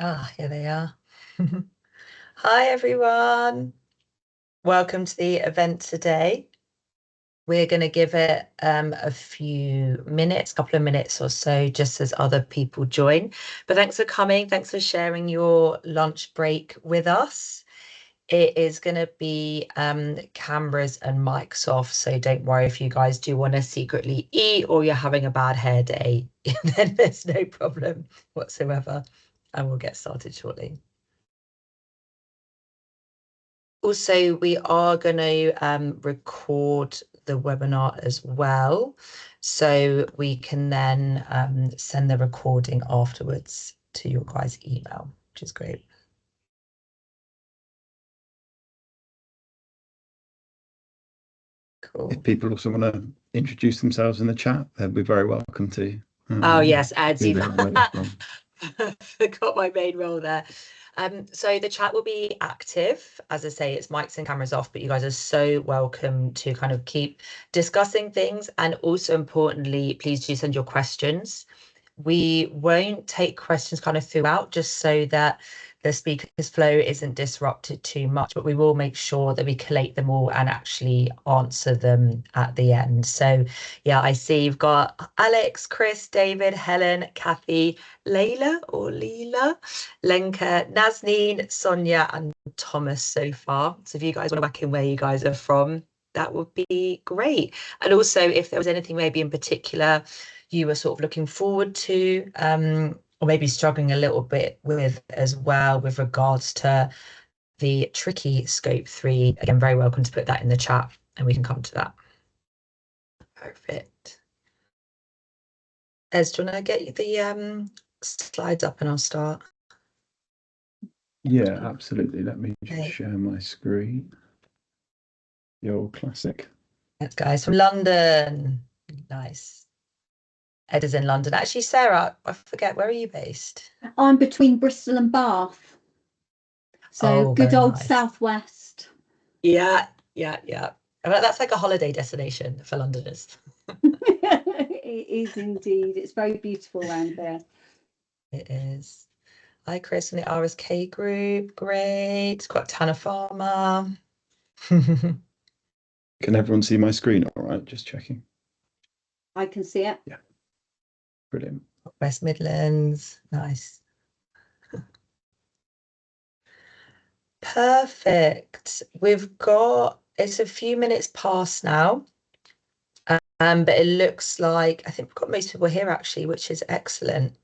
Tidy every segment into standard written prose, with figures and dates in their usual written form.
Ah, here they are. Hi, everyone. Welcome to the event today. We're going to give it a few minutes, couple of minutes or so, just as other people join. But thanks for coming. Thanks for sharing your lunch break with us. It is going to be cameras and mics off, so don't worry if you guys do want to secretly eat or you're having a bad hair day, then there's no problem whatsoever. And we'll get started shortly. Also, we are going to record the webinar as well, so we can then send the recording afterwards to your guys' email, which is great. Cool. If people also want to introduce themselves in the chat, they'd be very welcome to. Oh yes, Ads, do you've that well. forgot my main role there. So the chat will be active. As I say, it's mics and cameras off, but you guys are so welcome to kind of keep discussing things. And also importantly, please do send your questions. We won't take questions kind of throughout, just so that the speaker's flow isn't disrupted too much, but we will make sure that we collate them all and actually answer them at the end. So yeah, I see you've got Alex, Chris, David, Helen, Kathy, Layla or Leela, Lenka, Nazneen, Sonia and Thomas so far. So if you guys want to whack in where you guys are from, that would be great. And also if there was anything maybe in particular you were sort of looking forward to, or maybe struggling a little bit with as well with regards to the tricky scope 3, again, very welcome to put that in the chat and we can come to that. Perfect. Ez, do you want to get the slides up and I'll start? Yeah, absolutely. Let me just share my screen. The old classic. That's guys from London. Nice. Ed is in London. Actually, Sarah, I forget, where are you based? I'm between Bristol and Bath. So good old nice. Southwest. Yeah. That's like a holiday destination for Londoners. It is indeed. It's very beautiful around there. It is. Hi, Chris from the RSK group. Great. It's got Tanner Farmer. Can everyone see my screen all right? Just checking. I can see it. Yeah. Brilliant. West Midlands. Nice. Perfect. We've got, it's a few minutes past now. But it looks like, I think we've got most people here actually, which is excellent.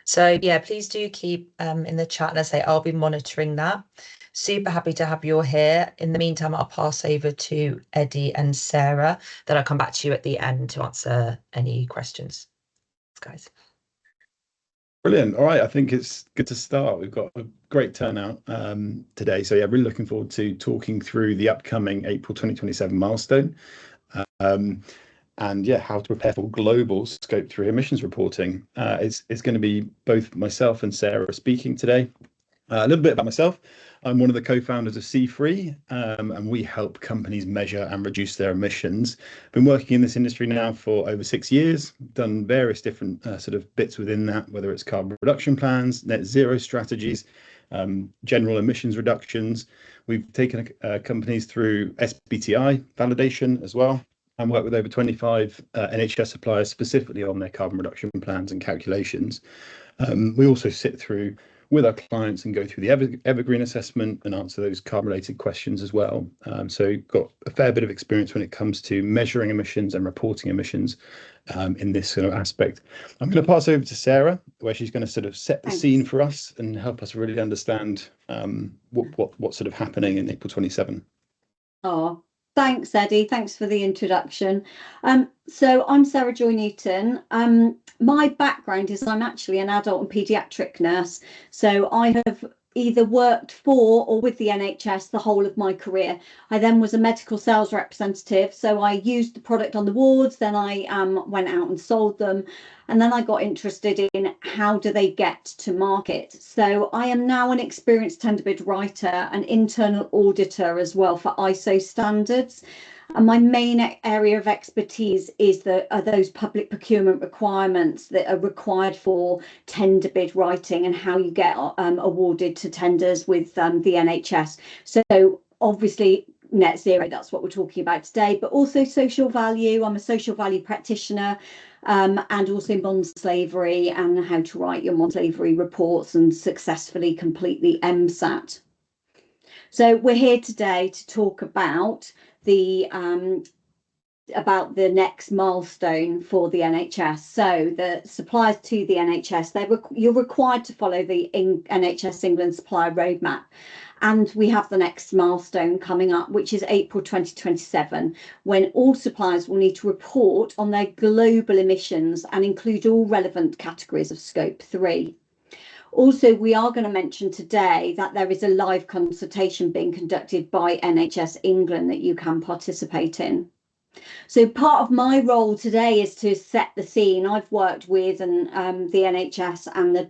So yeah, please do keep in the chat, and I say I'll be monitoring that. Super happy to have you all here. In the meantime, I'll pass over to Eddie and Sarah. Then I'll come back to you at the end to answer any questions. Thanks, guys. Brilliant. All right, I think it's good to start. We've got a great turnout today. So yeah, really looking forward to talking through the upcoming April 2027 milestone. And yeah, how to prepare for global scope 3 emissions reporting. It's going to be both myself and Sarah speaking today. A little bit about myself. I'm one of the co-founders of C3, and we help companies measure and reduce their emissions. Been working in this industry now for over 6 years, done various different sort of bits within that, whether it's carbon reduction plans, net zero strategies, general emissions reductions. We've taken companies through SBTI validation as well, and work with over 25 NHS suppliers specifically on their carbon reduction plans and calculations. We also sit through with our clients and go through the evergreen assessment and answer those carbon related questions as well. So got a fair bit of experience when it comes to measuring emissions and reporting emissions in this sort of aspect. I'm going to pass over to Sarah, where she's going to sort of set the scene for us and help us really understand what's sort of happening in April 27. Oh, thanks, Eddie. Thanks for the introduction. So I'm Sarah Joy Newton. My background is I'm actually an adult and paediatric nurse. So I have either worked for or with the NHS the whole of my career. I then was a medical sales representative. So I used the product on the wards, then I went out and sold them. And then I got interested in how do they get to market. So I am now an experienced tender bid writer and internal auditor as well for ISO standards. And my main area of expertise are those public procurement requirements that are required for tender bid writing and how you get awarded to tenders with the NHS. So obviously net zero, that's what we're talking about today, but also social value. I'm a social value practitioner, and also modern slavery and how to write your modern slavery reports and successfully complete the MSAT. So we're here today to talk about the next milestone for the NHS. So the suppliers to the NHS, you're required to follow the NHS England supplier roadmap. And we have the next milestone coming up, which is April 2027, when all suppliers will need to report on their global emissions and include all relevant categories of Scope 3. Also, we are going to mention today that there is a live consultation being conducted by NHS England that you can participate in. So part of my role today is to set the scene. I've worked with the NHS and the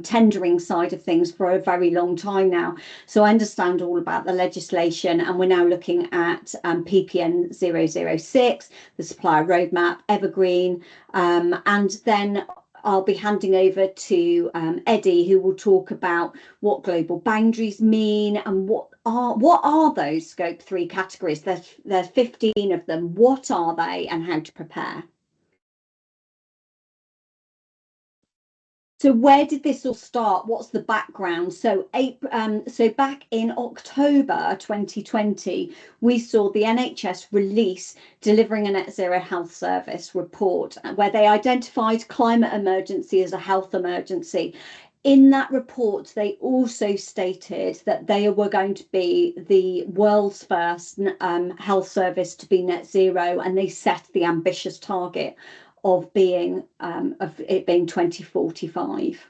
tendering side of things for a very long time now. So I understand all about the legislation, and we're now looking at PPN 006, the supplier roadmap, Evergreen, and then I'll be handing over to Eddie, who will talk about what global boundaries mean and what are those Scope 3 categories. There's 15 of them. What are they and how to prepare? So where did this all start? What's the background? So back in October 2020, we saw the NHS release Delivering a Net Zero Health Service report, where they identified climate emergency as a health emergency. In that report, they also stated that they were going to be the world's first health service to be net zero, and they set the ambitious target of it being 2045.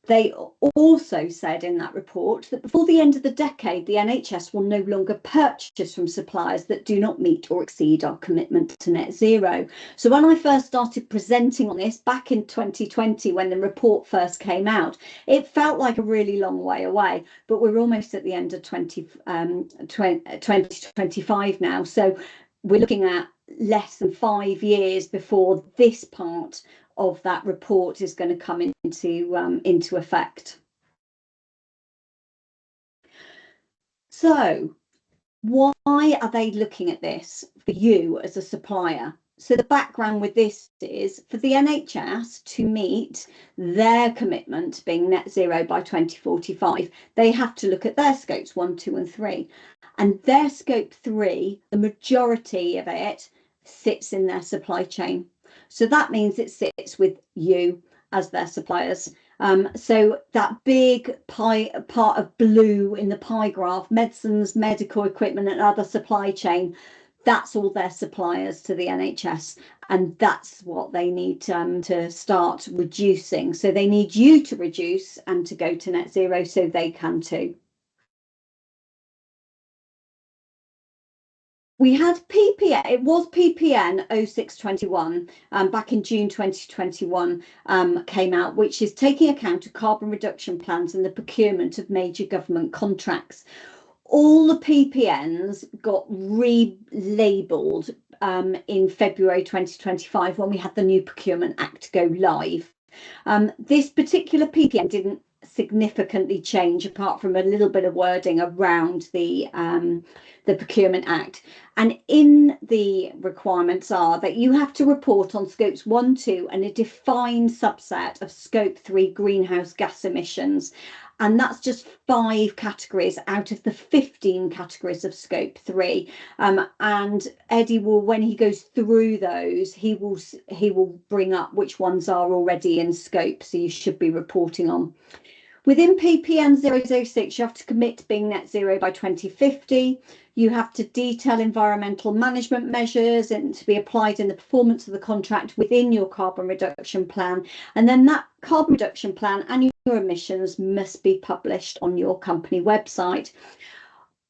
They also said in that report that before the end of the decade, the NHS will no longer purchase from suppliers that do not meet or exceed our commitment to net zero. So when I first started presenting on this back in 2020, when the report first came out, it felt like a really long way away, but we're almost at the end of 2025 now. So we're looking at less than 5 years before this part of that report is going to come into effect. So why are they looking at this for you as a supplier? So the background with this is for the NHS to meet their commitment to being net zero by 2045, they have to look at their scopes 1, 2 and 3. And their scope 3, the majority of it sits in their supply chain. So that means it sits with you as their suppliers. So that big part of blue in the pie graph, medicines, medical equipment and other supply chain, that's all their suppliers to the NHS. And that's what they need to start reducing. So they need you to reduce and to go to net zero so they can too. We had PPN, it was PPN 0621 back in June 2021 came out, which is taking account of carbon reduction plans and the procurement of major government contracts. All the PPNs got relabeled in February 2025 when we had the new Procurement Act go live. This particular PPN didn't significantly change apart from a little bit of wording around the Procurement Act. And in the requirements are that you have to report on scopes 1, 2 and a defined subset of scope 3 greenhouse gas emissions. And that's just 5 categories out of the 15 categories of scope 3. And Eddie will, when he goes through those, he will bring up which ones are already in scope, so you should be reporting on. Within PPN 006, you have to commit to being net zero by 2050. You have to detail environmental management measures and to be applied in the performance of the contract within your carbon reduction plan. And then that carbon reduction plan and your emissions must be published on your company website.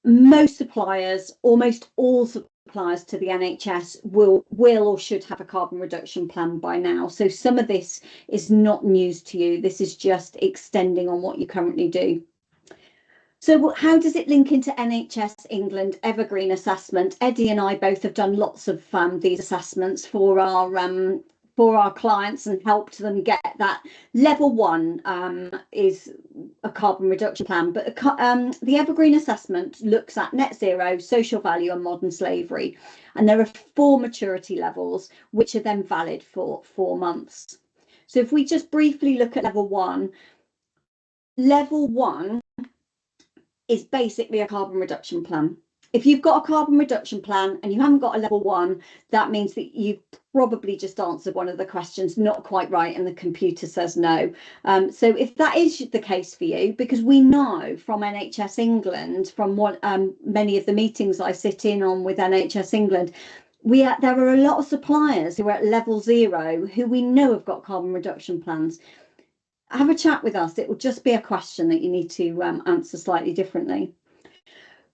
Most suppliers, almost all suppliers, suppliers to the NHS will or should have a carbon reduction plan by now. So some of this is not news to you. This is just extending on what you currently do. So how does it link into NHS England Evergreen assessment? Eddie and I both have done lots of these assessments for our clients and helped them get that. Level 1 is a carbon reduction plan, but the Evergreen assessment looks at net zero, social value and modern slavery. And there are 4 maturity levels, which are then valid for 4 months. So if we just briefly look at level 1, level 1 is basically a carbon reduction plan. If you've got a carbon reduction plan and you haven't got a level 1, that means that you've probably just answered one of the questions not quite right and the computer says no. So if that is the case for you, because we know from NHS England, from what many of the meetings I sit in on with NHS England, there are a lot of suppliers who are at level 0 who we know have got carbon reduction plans. Have a chat with us. It will just be a question that you need to answer slightly differently.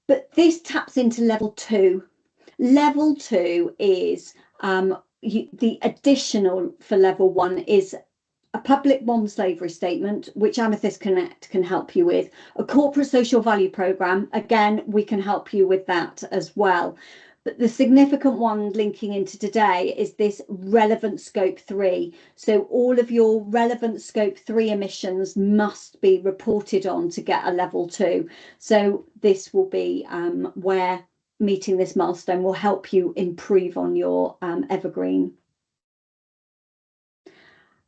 But this taps into level 2. Level 2 is the additional for level 1 is a public modern slavery statement, which Amethyst Connect can help you with. A corporate social value programme, again, we can help you with that as well. But the significant one linking into today is this relevant scope 3. So all of your relevant scope 3 emissions must be reported on to get a level 2. So this will be where meeting this milestone will help you improve on your evergreen.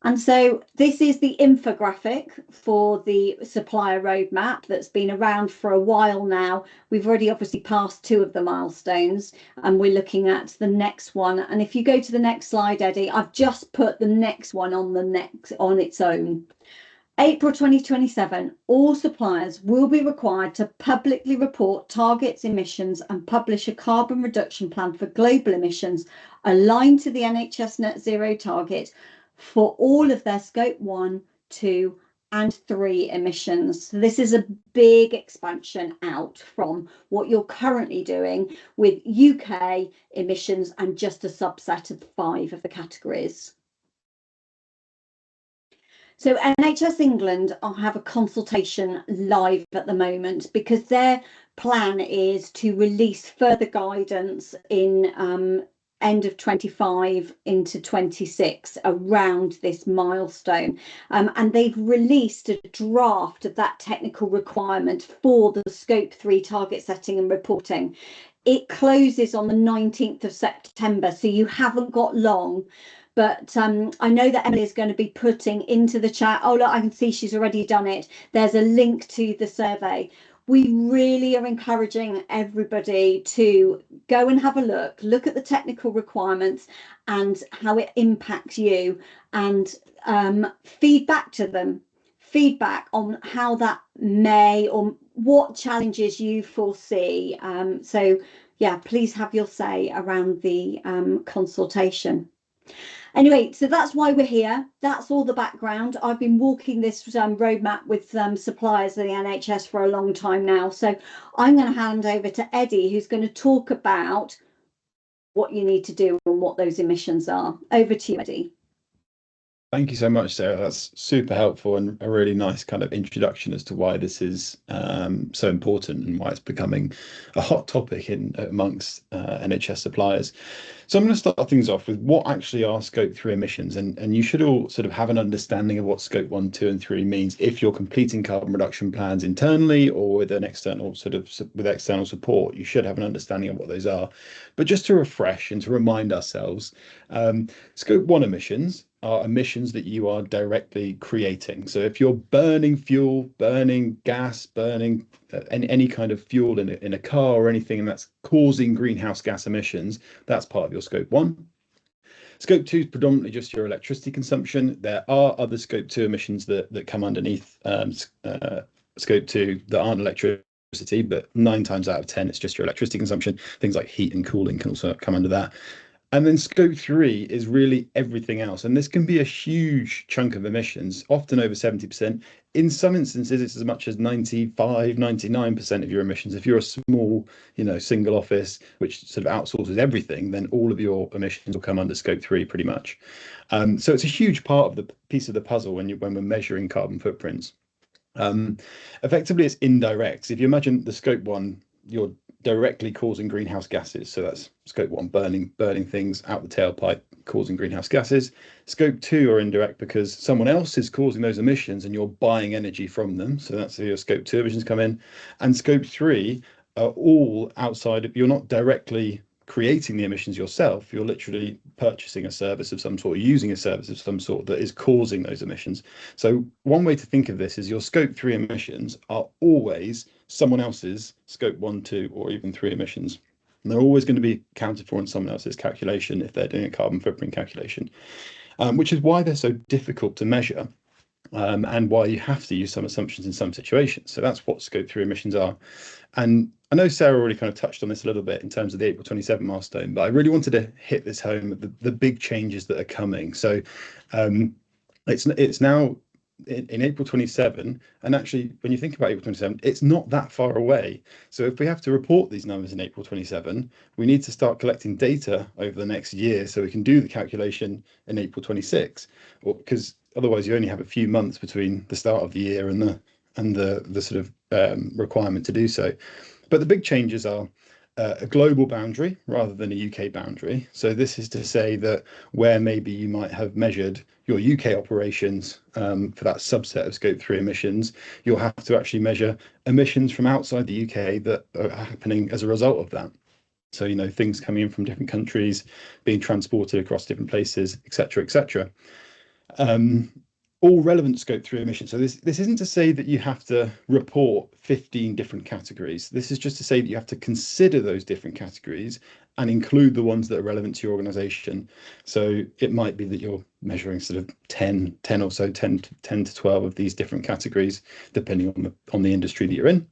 And so this is the infographic for the supplier roadmap that's been around for a while now. We've already obviously passed 2 of the milestones and we're looking at the next one. And if you go to the next slide, Eddie, I've just put the next one on its own. April 2027, all suppliers will be required to publicly report targets, emissions and publish a carbon reduction plan for global emissions aligned to the NHS net zero target for all of their scope 1, 2 and 3 emissions. So this is a big expansion out from what you're currently doing with UK emissions and just a subset of 5 of the categories. So NHS England have a consultation live at the moment because their plan is to release further guidance in end of 25 into 26 around this milestone, and they've released a draft of that technical requirement for the scope 3 target setting and reporting. It closes on the 19th of September, so you haven't got long. But I know that Emily is going to be putting into the chat, oh look, I can see she's already done it, there's a link to the survey. We really are encouraging everybody to go and have a look at the technical requirements and how it impacts you, and feedback to them, feedback on how that may or what challenges you foresee. So yeah, please have your say around the consultation. Anyway, so that's why we're here. That's all the background. I've been walking this roadmap with suppliers of the NHS for a long time now. So I'm going to hand over to Eddie, who's going to talk about what you need to do and what those emissions are. Over to you, Eddie. Thank you so much, Sarah. That's super helpful and a really nice kind of introduction as to why this is so important and why it's becoming a hot topic amongst NHS suppliers. So I'm going to start things off with what actually are scope 3 emissions, and you should all sort of have an understanding of what scope 1, 2 and 3 means if you're completing carbon reduction plans internally or with an external with external support. You should have an understanding of what those are. But just to refresh and to remind ourselves, scope 1 emissions are emissions that you are directly creating. So if you're burning fuel, burning gas, burning any kind of fuel in a car or anything that's causing greenhouse gas emissions, that's part of your scope 1. Scope 2 is predominantly just your electricity consumption. There are other scope 2 emissions that come underneath scope 2 that aren't electricity, but 9 times out of 10 it's just your electricity consumption. Things like heat and cooling can also come under that. And then scope 3 is really everything else. And this can be a huge chunk of emissions, often over 70%. In some instances, it's as much as 95, 99% of your emissions. If you're a small, single office, which sort of outsources everything, then all of your emissions will come under scope 3 pretty much. So it's a huge part of the piece of the puzzle when we're measuring carbon footprints. Effectively, it's indirect. If you imagine the scope 1, you're directly causing greenhouse gases. So that's scope 1, burning things out the tailpipe, causing greenhouse gases. Scope 2 are indirect because someone else is causing those emissions and you're buying energy from them. So that's where your scope 2 emissions come in. And scope 3 are all outside. You're not directly creating the emissions yourself. You're literally purchasing a service of some sort, using a service of some sort that is causing those emissions. So one way to think of this is your scope 3 emissions are always someone else's scope 1, 2, or even 3 emissions. And they're always going to be accounted for in someone else's calculation if they're doing a carbon footprint calculation, which is why they're so difficult to measure. And why you have to use some assumptions in some situations. So that's what scope 3 emissions are. And I know Sarah already kind of touched on this a little bit in terms of the April 27 milestone, but I really wanted to hit this home, the big changes that are coming. So it's now in April 27, and actually when you think about April 27, it's not that far away. So if we have to report these numbers in April 27, we need to start collecting data over the next year so we can do the calculation in April 26, because otherwise you only have a few months between the start of the year and the sort of requirement to do so. But the big changes are a global boundary rather than a UK boundary. So this is to say that where maybe you might have measured your UK operations for that subset of scope 3 emissions, you'll have to actually measure emissions from outside the UK that are happening as a result of that. So, things coming in from different countries, being transported across different places, etc., etc. All relevant scope 3 emissions. So this isn't to say that you have to report 15 different categories. This is just to say that you have to consider those different categories and include the ones that are relevant to your organization. So it might be that you're measuring sort of 10 or so, 10 to 12 of these different categories, depending on the industry that you're in.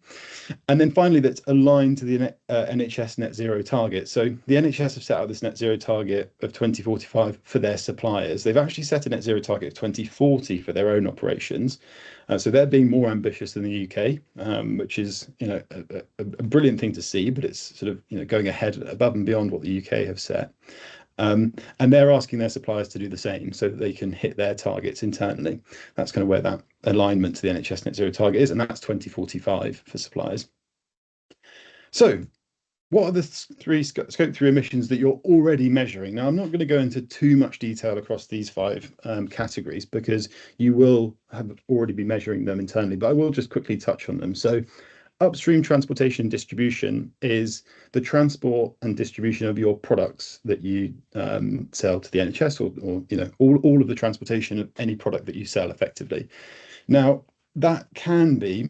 And then finally, that's aligned to the NHS net zero target. So the NHS have set out this net zero target of 2045 for their suppliers. They've actually set a net zero target of 2040 for their own operations. So they're being more ambitious than the UK, which is a brilliant thing to see, but it's sort of going ahead above and beyond what the UK have set. And they're asking their suppliers to do the same so that they can hit their targets internally. That's kind of where that alignment to the NHS net zero target is, and that's 2045 for suppliers. So what are the scope 3 emissions that you're already measuring? Now, I'm not going to go into too much detail across these 5 categories because you will have already be measuring them internally, but I will just quickly touch on them. So upstream transportation and distribution is the transport and distribution of your products that you sell to the NHS or all of the transportation of any product that you sell effectively. Now, that can be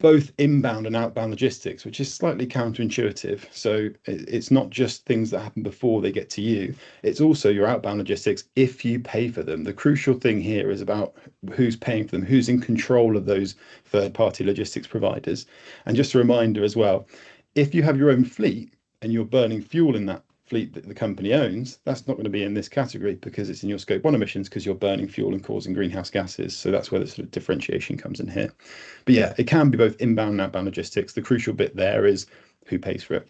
both inbound and outbound logistics, which is slightly counterintuitive. So it's not just things that happen before they get to you. It's also your outbound logistics if you pay for them. The crucial thing here is about who's paying for them, who's in control of those third-party logistics providers. And just a reminder as well, if you have your own fleet and you're burning fuel in that fleet that the company owns, that's not going to be in this category because it's in your scope 1 emissions because you're burning fuel and causing greenhouse gases. So that's where the sort of differentiation comes in here. But yeah, it can be both inbound and outbound logistics. The crucial bit there is who pays for it.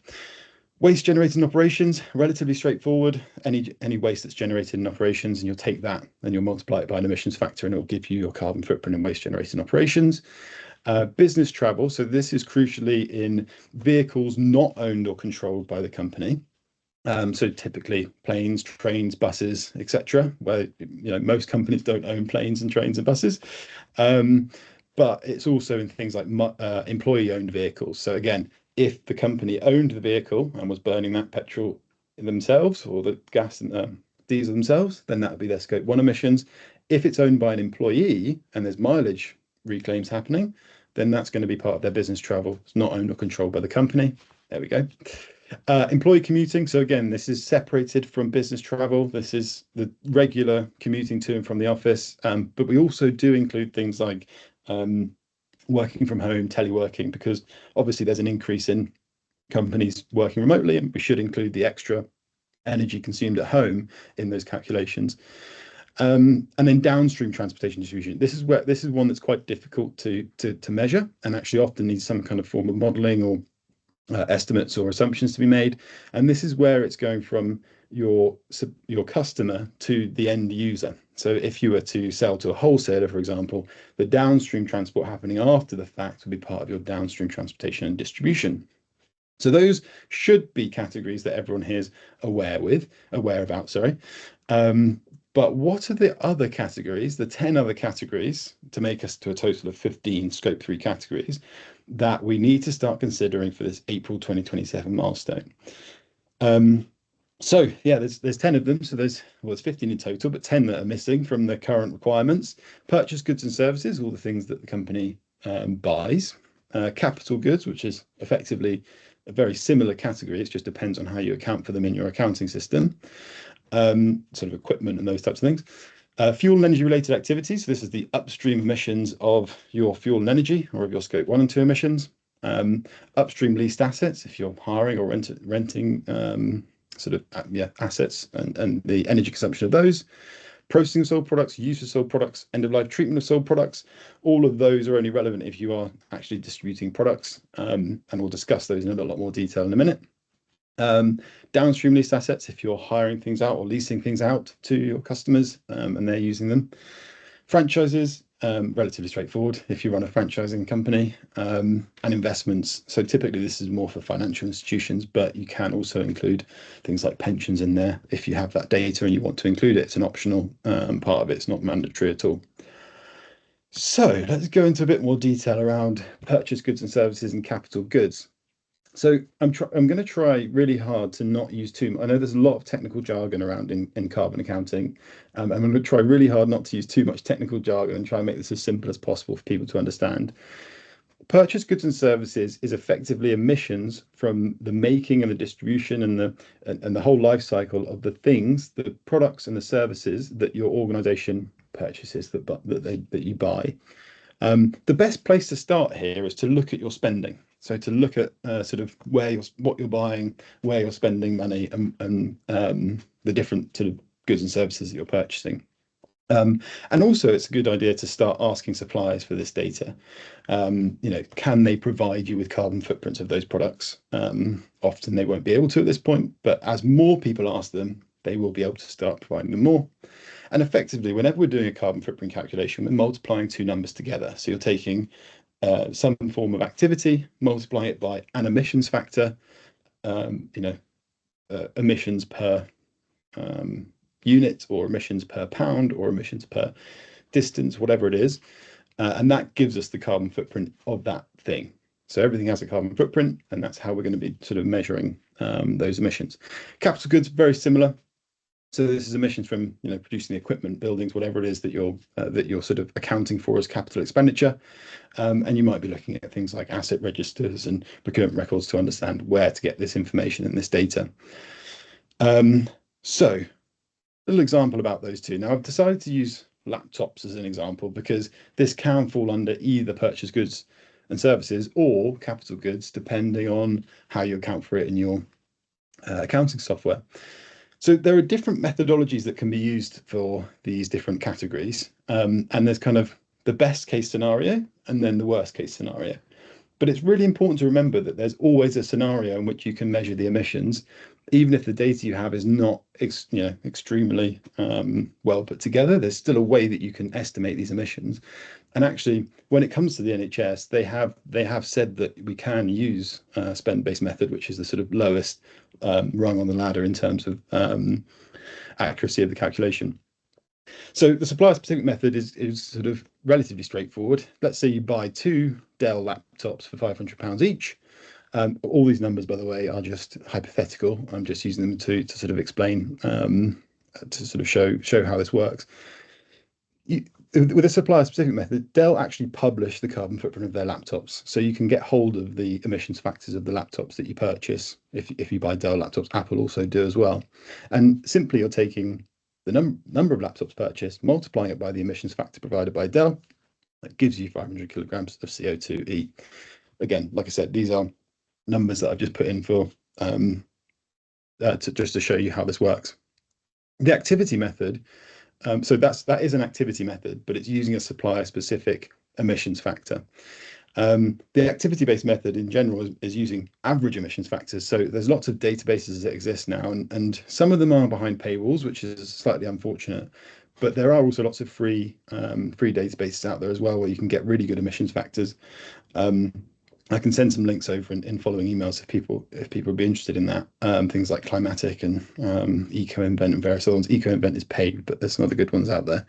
Waste generated in operations, relatively straightforward. Any waste that's generated in operations, and you'll take that and you'll multiply it by an emissions factor and it'll give you your carbon footprint and waste generated in operations. Business travel, so this is crucially in vehicles not owned or controlled by the company. So typically planes, trains, buses, etc., where most companies don't own planes and trains and buses. But it's also in things like employee-owned vehicles. So again, if the company owned the vehicle and was burning that petrol themselves or the gas and diesel themselves, then that would be their scope 1 emissions. If it's owned by an employee and there's mileage reclaims happening, then that's going to be part of their business travel. It's not owned or controlled by the company. There we go. Employee commuting. So again, this is separated from business travel. This is the regular commuting to and from the office. But we also do include things like working from home, teleworking, because obviously there's an increase in companies working remotely, and we should include the extra energy consumed at home in those calculations. And then downstream transportation distribution. This is one that's quite difficult to measure, and actually often needs some kind of form of modelling or estimates or assumptions to be made. And this is where it's going from your customer to the end user. So if you were to sell to a wholesaler, for example, the downstream transport happening after the fact will be part of your downstream transportation and distribution. So those should be categories that everyone here is aware about, sorry. But what are the other categories, the 10 other categories, to make us to a total of 15 Scope 3 categories, that we need to start considering for this April 2027 milestone? So yeah, there's 10 of them. So there's 15 in total, but 10 that are missing from the current requirements. Purchase goods and services, all the things that the company buys. Capital goods, which is effectively a very similar category. It just depends on how you account for them in your accounting system. Sort of equipment and those types of things. Fuel and energy related activities. So this is the upstream emissions of your fuel and energy, or of your Scope 1 and 2 emissions. Upstream leased assets, if you're hiring or renting assets and the energy consumption of those. Processing of sold products, use of sold products, end of life treatment of sold products. All of those are only relevant if you are actually distributing products, and we'll discuss those in a lot more detail in a minute. Downstream leased assets, if you're hiring things out or leasing things out to your customers, and they're using them. Franchises, relatively straightforward if you run a franchising company, and investments. So typically this is more for financial institutions, but you can also include things like pensions in there if you have that data and you want to include it. It's an optional part of it. It's not mandatory at all. So let's go into a bit more detail around purchase goods and services and capital goods. So I'm going to try really hard to not use too much. I know there's a lot of technical jargon around in carbon accounting. I'm going to try really hard not to use too much technical jargon and try and make this as simple as possible for people to understand. Purchase goods and services is effectively emissions from the making and the distribution and the whole life cycle of the things, the products and the services that your organisation purchases, that you buy. The best place to start here is to look at your spending. So to look at sort of what you're buying, where you're spending money, and the different sort of goods and services that you're purchasing. And also, it's a good idea to start asking suppliers for this data. Can they provide you with carbon footprints of those products? Often they won't be able to at this point, but as more people ask them, they will be able to start providing them more. And effectively, whenever we're doing a carbon footprint calculation, we're multiplying two numbers together. So you're taking some form of activity, multiplying it by an emissions factor, emissions per unit, or emissions per pound, or emissions per distance, whatever it is. And that gives us the carbon footprint of that thing. So everything has a carbon footprint, and that's how we're going to be sort of measuring those emissions. Capital goods, very similar. So this is emissions from producing the equipment, buildings, whatever it is that you're sort of accounting for as capital expenditure, and you might be looking at things like asset registers and procurement records to understand where to get this information and this data. So a little example about those two. Now I've decided to use laptops as an example because this can fall under either purchase goods and services or capital goods, depending on how you account for it in your accounting software. So there are different methodologies that can be used for these different categories, and there's kind of the best case scenario and then the worst case scenario. But it's really important to remember that there's always a scenario in which you can measure the emissions, even if the data you have is not extremely well put together. There's still a way that you can estimate these emissions. And actually, when it comes to the NHS, they have said that we can use a spend-based method, which is the sort of lowest rung on the ladder in terms of accuracy of the calculation. So the supplier-specific method is sort of relatively straightforward. Let's say you buy 2 Dell laptops for £500 each. All these numbers, by the way, are just hypothetical. I'm just using them to sort of explain, to sort of show how this works. With a supplier-specific method, Dell actually publish the carbon footprint of their laptops, so you can get hold of the emissions factors of the laptops that you purchase. If you buy Dell laptops, Apple also do as well. And simply, you're taking the number of laptops purchased, multiplying it by the emissions factor provided by Dell. That gives you 500 kilograms of CO2e. Again, like I said, these are numbers that I've just put in for just to show you how this works. The activity method, so that is an activity method, but it's using a supplier-specific emissions factor. The activity-based method in general is using average emissions factors. So there's lots of databases that exist now, and some of them are behind paywalls, which is slightly unfortunate. But there are also lots of free databases out there as well, where you can get really good emissions factors. I can send some links over in following emails if people would be interested in that. Things like Climatic and EcoInvent and various other ones. EcoInvent is paid, but there's some other good ones out there.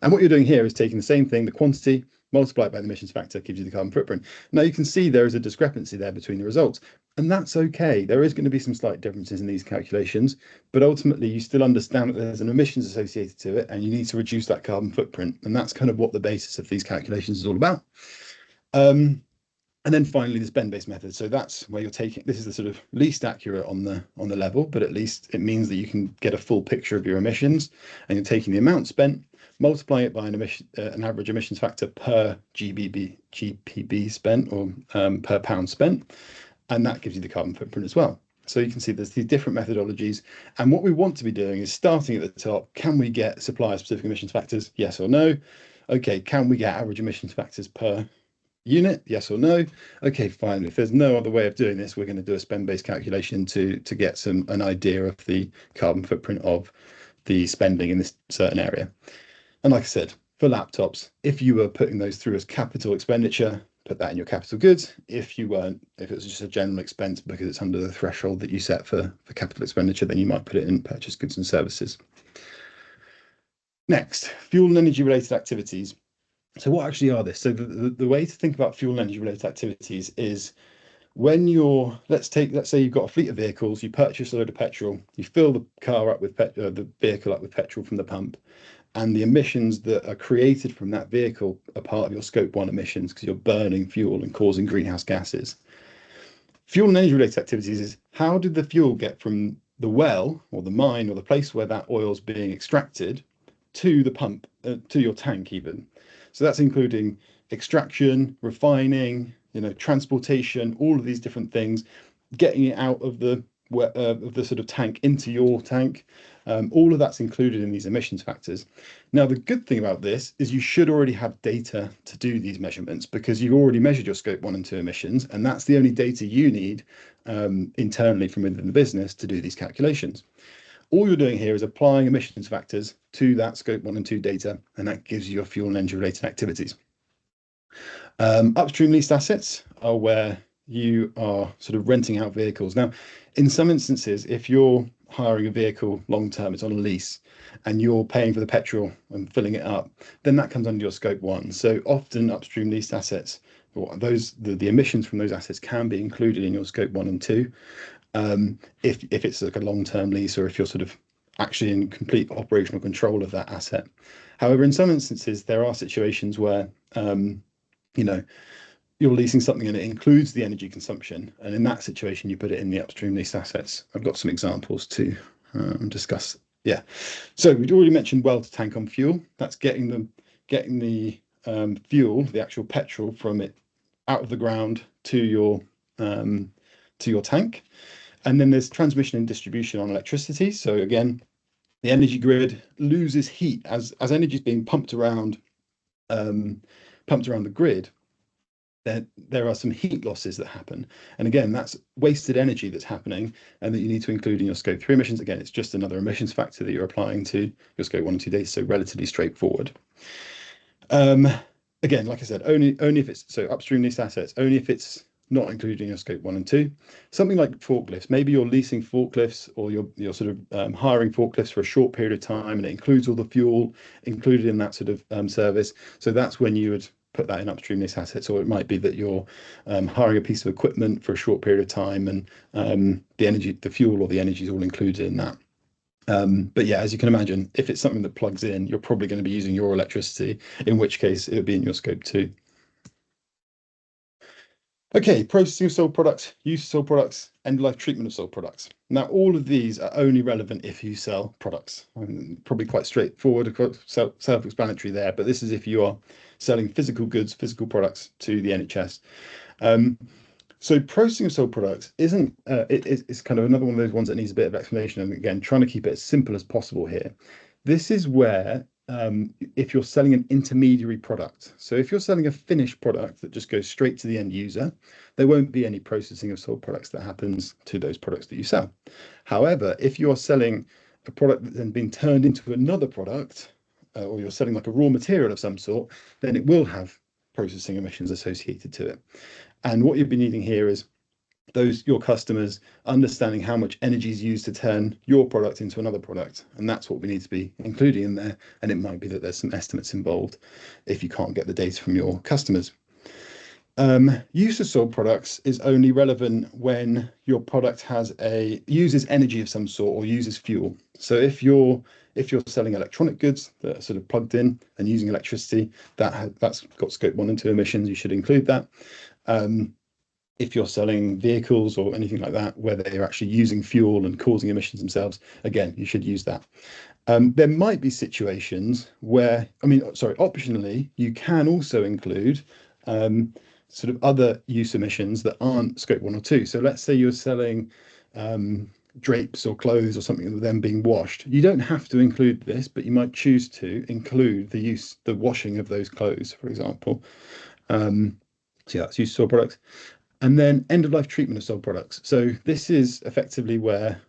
And what you're doing here is taking the same thing, the quantity, multiply it by the emissions factor, gives you the carbon footprint. Now you can see there is a discrepancy there between the results, and that's okay. There is going to be some slight differences in these calculations, but ultimately you still understand that there's an emissions associated to it, and you need to reduce that carbon footprint. And that's kind of what the basis of these calculations is all about. And then finally, the spend-based method. So that's where you're taking, this is the sort of least accurate on the level, but at least it means that you can get a full picture of your emissions, and you're taking the amount spent, multiplying it by an average emissions factor per GPB spent, or per pound spent, and that gives you the carbon footprint as well. So you can see there's these different methodologies, and what we want to be doing is starting at the top. Can we get supplier-specific emissions factors? Yes or no? Okay, can we get average emissions factors per unit? Yes or no? Okay, fine. If there's no other way of doing this, we're going to do a spend-based calculation to get an idea of the carbon footprint of the spending in this certain area. And like I said, for laptops, if you were putting those through as capital expenditure, put that in your capital goods. If you weren't, if it was just a general expense because it's under the threshold that you set for capital expenditure, then you might put it in purchase goods and services. Next, fuel and energy related activities. So what actually are this? So the way to think about fuel and energy related activities is when you're, let's say you've got a fleet of vehicles, you purchase a load of petrol, you fill the car up with the vehicle up with petrol from the pump, and the emissions that are created from that vehicle are part of your scope 1 emissions because you're burning fuel and causing greenhouse gases. Fuel and energy related activities is how did the fuel get from the well or the mine or the place where that oil is being extracted to the pump, to your tank even. So that's including extraction, refining, transportation, all of these different things, getting it out of the sort of tank into your tank. All of that's included in these emissions factors. Now, the good thing about this is you should already have data to do these measurements because you've already measured your scope 1 and 2 emissions, and that's the only data you need internally from within the business to do these calculations. All you're doing here is applying emissions factors to that scope 1 and 2 data, and that gives you your fuel and energy related activities. Upstream leased assets are where you are sort of renting out vehicles. Now, in some instances, if you're hiring a vehicle long term, it's on a lease, and you're paying for the petrol and filling it up, then that comes under your scope 1. So often upstream leased assets, the emissions from those assets can be included in your scope 1 and 2. If it's like a long-term lease, or if you're sort of actually in complete operational control of that asset. However, in some instances, there are situations where you're leasing something and it includes the energy consumption, and in that situation you put it in the upstream leased assets. I've got some examples to discuss. Yeah, so we'd already mentioned well to tank on fuel. That's getting the fuel, the actual petrol, from it out of the ground to your tank. And then there's transmission and distribution on electricity. So again, the energy grid loses heat as energy is being pumped around the grid. There are some heat losses that happen, and again, that's wasted energy that's happening, and that you need to include in your scope 3 emissions. Again, it's just another emissions factor that you're applying to your scope 1 and 2 data, so relatively straightforward. Again, like I said, only if it's so upstream leased assets, only if it's not including your scope 1 and 2. Something like forklifts, maybe you're leasing forklifts, or you're sort of hiring forklifts for a short period of time, and it includes all the fuel included in that sort of service. So that's when you would put that in upstream leased assets. Or it might be that you're hiring a piece of equipment for a short period of time, and the fuel or the energy is all included in that. But yeah, as you can imagine, if it's something that plugs in, you're probably going to be using your electricity, in which case it would be in your scope 2. Okay, processing of sold products, use of sold products, end-of-life treatment of sold products. Now, all of these are only relevant if you sell products. Probably quite straightforward, self-explanatory there, but this is if you are selling physical goods, physical products to the NHS. So processing of sold products isn't, it's kind of another one of those ones that needs a bit of explanation. And again, trying to keep it as simple as possible here. This is where, if you're selling an intermediary product, so if you're selling a finished product that just goes straight to the end user, there won't be any processing of sold products that happens to those products that you sell. However, if you're selling a product that's then been turned into another product, or you're selling like a raw material of some sort, then it will have processing emissions associated to it. And what you'd be needing here is your customers understanding how much energy is used to turn your product into another product. And that's what we need to be including in there. And it might be that there's some estimates involved if you can't get the data from your customers. Use of sold products is only relevant when your product uses energy of some sort or uses fuel. So if you're selling electronic goods that are sort of plugged in and using electricity, that's got scope 1 and 2 emissions, you should include that. If you're selling vehicles or anything like that, where they're actually using fuel and causing emissions themselves, again, you should use that. There might be situations where, optionally, you can also include sort of other use emissions that aren't scope 1 or 2. So let's say you're selling drapes or clothes or something of them being washed. You don't have to include this, but you might choose to include the washing of those clothes, for example. So yeah, that's use of sold products. And then end-of-life treatment of sold products. So this is effectively where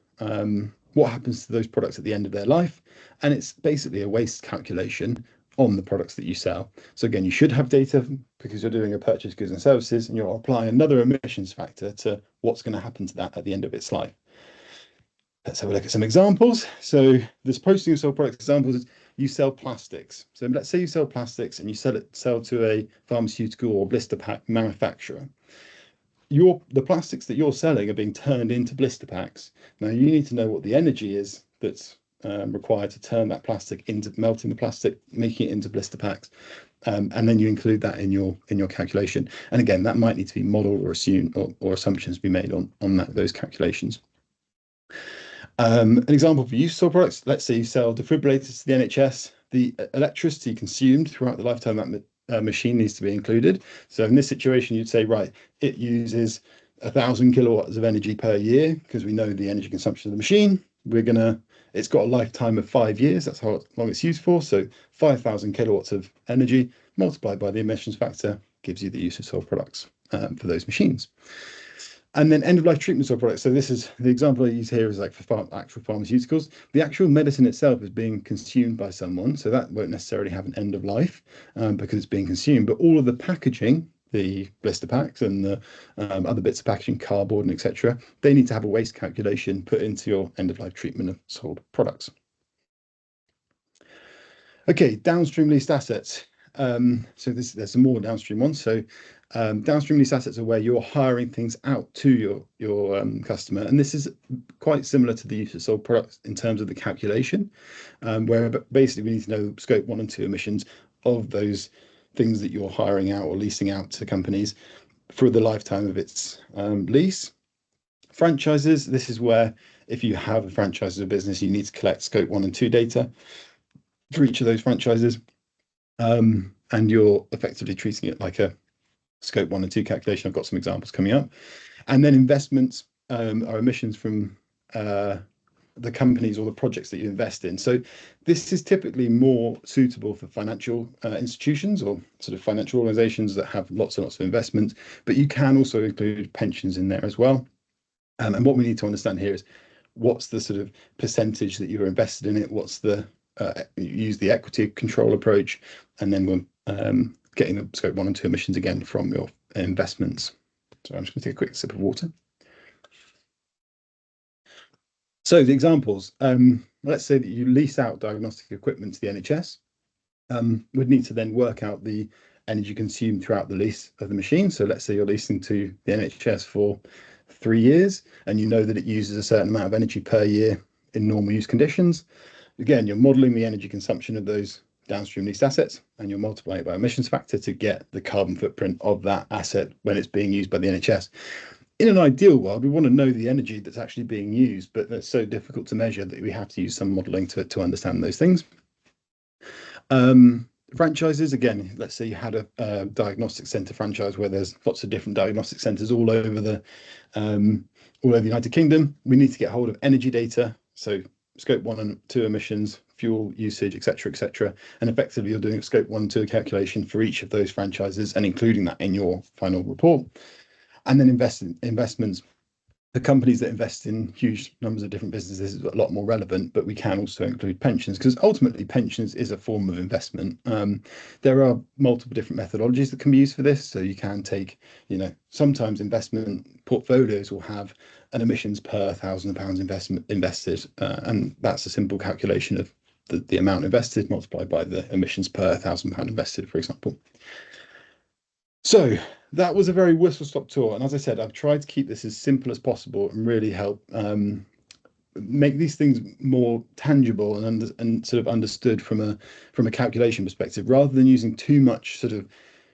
what happens to those products at the end of their life. And it's basically a waste calculation on the products that you sell. So again, you should have data because you're doing a purchase goods and services and you're applying another emissions factor to what's going to happen to that at the end of its life. Let's have a look at some examples. So this processing of sold products examples is you sell plastics. So let's say you sell plastics and you sell to a pharmaceutical or blister pack manufacturer. The plastics that you're selling are being turned into blister packs. Now you need to know what the energy is that's required to turn that plastic into melting the plastic, making it into blister packs, and then you include that in your calculation. And again, that might need to be modeled or assumed or assumptions be made on those calculations. An example for use of sold products, let's say you sell defibrillators to the NHS. The electricity consumed throughout the lifetime of that machine needs to be included. So in this situation, you'd say, right, it uses 1,000 kilowatts of energy per year because we know the energy consumption of the machine. It's got a lifetime of 5 years. That's how long it's used for. So 5,000 kilowatts of energy multiplied by the emissions factor gives you the use of sold products for those machines. And then end-of-life treatments of products. So this is the example I use here is like for actual pharmaceuticals. The actual medicine itself is being consumed by someone. So that won't necessarily have an end of life because it's being consumed. But all of the packaging, the blister packs and the other bits of packaging, cardboard and etc., they need to have a waste calculation put into your end-of-life treatment of sold products. Okay, downstream leased assets. So there's some more downstream ones. So downstream lease assets are where you're hiring things out to your customer, and this is quite similar to the use of sold products in terms of the calculation, where basically we need to know scope 1 and 2 emissions of those things that you're hiring out or leasing out to companies for the lifetime of its lease. Franchises, this is where if you have a franchise as a business, you need to collect scope 1 and 2 data for each of those franchises, and you're effectively treating it like a scope 1 and 2 calculation. I've got some examples coming up. And then investments are emissions from the companies or the projects that you invest in. So this is typically more suitable for financial institutions or sort of financial organizations that have lots and lots of investments, but you can also include pensions in there as well. And what we need to understand here is what's the sort of percentage that you're invested in it, what's the use the equity control approach, and then we're getting the scope 1 and 2 emissions again from your investments. So I'm just going to take a quick sip of water. So the examples, let's say that you lease out diagnostic equipment to the NHS. We'd need to then work out the energy consumed throughout the lease of the machine. So let's say you're leasing to the NHS for 3 years, and you know that it uses a certain amount of energy per year in normal use conditions. Again, you're modelling the energy consumption of those downstream leased assets, and you'll multiply it by emissions factor to get the carbon footprint of that asset when it's being used by the NHS. In an ideal world, we want to know the energy that's actually being used, but that's so difficult to measure that we have to use some modelling to understand those things. Franchises, again, let's say you had a diagnostic centre franchise where there's lots of different diagnostic centres all over the United Kingdom. We need to get hold of energy data, so scope 1 and 2 emissions, fuel usage, etc., and effectively you're doing a scope 1 and 2 calculation for each of those franchises and including that in your final report. And then investments. The companies that invest in huge numbers of different businesses is a lot more relevant, but we can also include pensions, because ultimately pensions is a form of investment. There are multiple different methodologies that can be used for this. So you can take, sometimes investment portfolios will have an emissions per £1,000 invested, and that's a simple calculation of the amount invested multiplied by the emissions per £1,000 invested, for example. So that was a very whistle-stop tour, and as I said, I've tried to keep this as simple as possible and really help make these things more tangible and sort of understood from a calculation perspective, rather than using too much sort of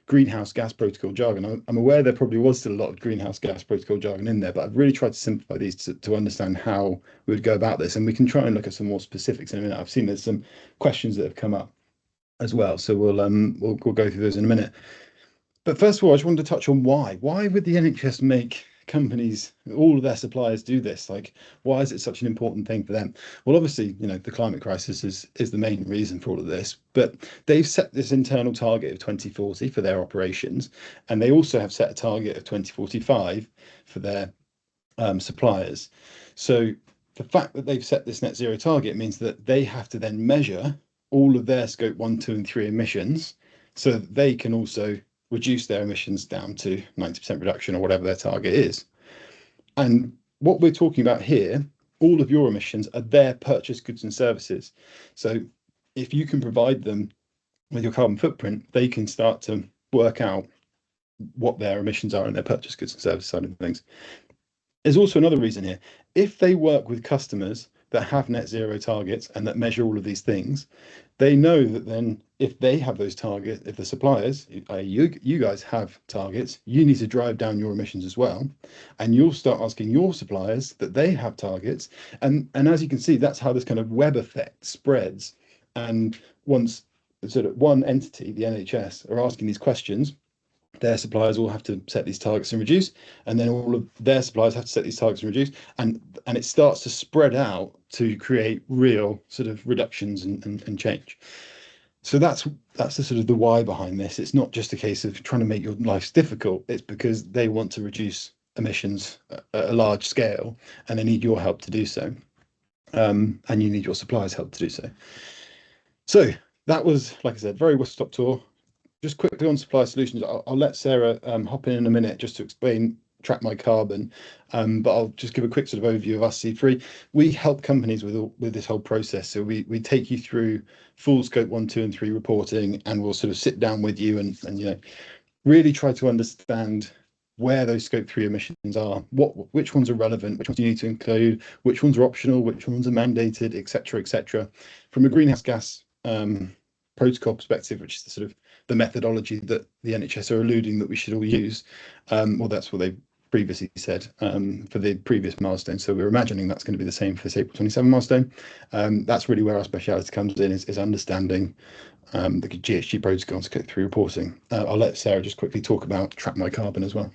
greenhouse gas protocol jargon. I'm aware there probably was still a lot of greenhouse gas protocol jargon in there, but I've really tried to simplify these to understand how we would go about this, and we can try and look at some more specifics in a minute. I've seen there's some questions that have come up as well, so we'll go through those in a minute. But first of all, I just wanted to touch on why. Why would the NHS make companies, all of their suppliers, do this? Like, why is it such an important thing for them? Well, obviously, the climate crisis is the main reason for all of this, but they've set this internal target of 2040 for their operations, and they also have set a target of 2045 for their suppliers. So the fact that they've set this net zero target means that they have to then measure all of their scope 1, 2, and 3 emissions so that they can also reduce their emissions down to 90% reduction or whatever their target is. And what we're talking about here, all of your emissions are their purchased goods and services. So if you can provide them with your carbon footprint, they can start to work out what their emissions are in their purchased goods and service side of things. There's also another reason here. If they work with customers that have net zero targets and that measure all of these things, they know that then if they have those targets, if the suppliers, you guys have targets, you need to drive down your emissions as well. And you'll start asking your suppliers that they have targets. And as you can see, that's how this kind of web effect spreads. And once sort of one entity, the NHS, are asking these questions, their suppliers all have to set these targets and reduce, and then all of their suppliers have to set these targets and reduce, and it starts to spread out to create real sort of reductions and change. So that's the sort of the why behind this. It's not just a case of trying to make your life difficult. It's because they want to reduce emissions at a large scale, and they need your help to do so, and you need your suppliers' help to do so. So that was, like I said, very whistle-stop tour. Just quickly on supply solutions, I'll let Sarah hop in a minute just to explain Track My Carbon, but I'll just give a quick sort of overview of us, C3. We help companies with this whole process. So we take you through full scope 1, 2, and 3 reporting, and we'll sort of sit down with you and really try to understand where those scope 3 emissions are, which ones are relevant, which ones you need to include, which ones are optional, which ones are mandated, etc. From a greenhouse gas protocol perspective, which is the sort of the methodology that the NHS are alluding that we should all use. Well, that's what they previously said for the previous milestone. So we're imagining that's going to be the same for this April 27 milestone. That's really where our speciality comes in, is understanding the GHG protocol and scope 3 reporting. I'll let Sarah just quickly talk about Track My Carbon as well.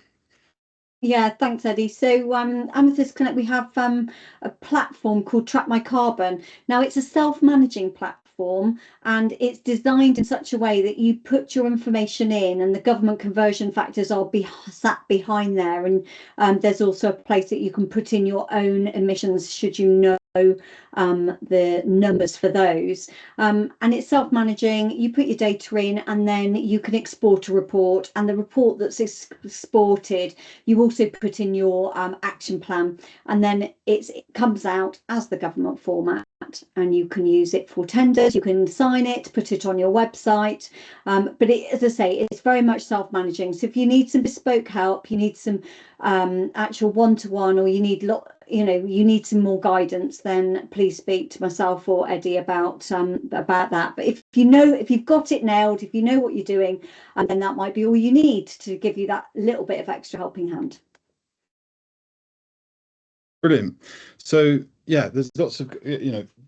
Yeah, thanks, Eddie. So Amethyst Connect, we have a platform called Track My Carbon. Now, it's a self-managing platform, and it's designed in such a way that you put your information in, and the government conversion factors are sat behind there. And there's also a place that you can put in your own emissions should you know the numbers for those, and it's self-managing. You put your data in, and then you can export a report, and the report that's exported you also put in your action plan, and then it comes out as the government format, and you can use it for tenders, you can sign it, put it on your website, but as I say, it's very much self-managing. So if you need some bespoke help, you need some actual one-to-one, or you need you need some more guidance, then please speak to myself or Eddie about that. But if you've got it nailed, if you know what you're doing, then that might be all you need to give you that little bit of extra helping hand. Brilliant. So yeah, there's lots of